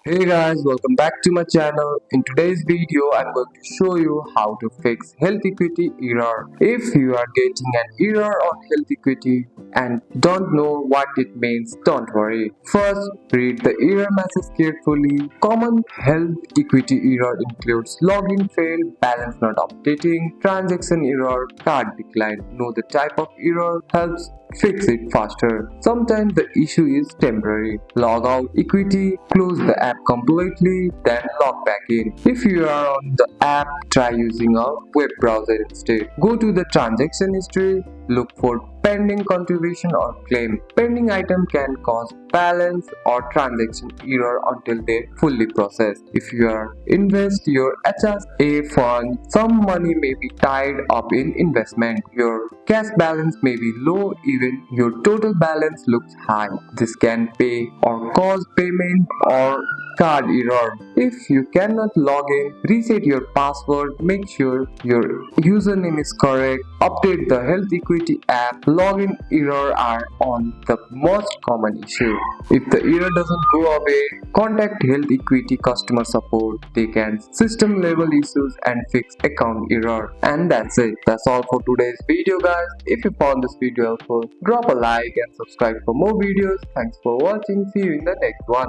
Hey guys, welcome back to my channel. In today's video, I'm going to show you how to fix HealthEquity error. If you are getting an error on HealthEquity and don't know what it means, don't worry. First, read the error message carefully. Common HealthEquity error includes login failed, balance not updating, transaction error, card decline. Know the type of error helps fix it faster. Sometimes the issue is temporary. Log out equity, close the app completely, then log back in. If you are on the app, try using a web browser instead. Go to the transaction history, look for pending contribution or claim. Pending item can cause balance or transaction error until they fully process. If you are invest your HSA fund, some money may be tied up in investment. Your cash balance may be low, even your total balance looks high. This can pay or cause payment or card error. If you cannot log in, reset your password, make sure your username is correct, update the HealthEquity app. Login error are on the most common issue. If the error doesn't go away, contact HealthEquity customer support. They can system level issues and fix account error. And that's it. That's all for today's video guys. If you found this video helpful, drop a like and subscribe for more videos. Thanks for watching. See you in the next one.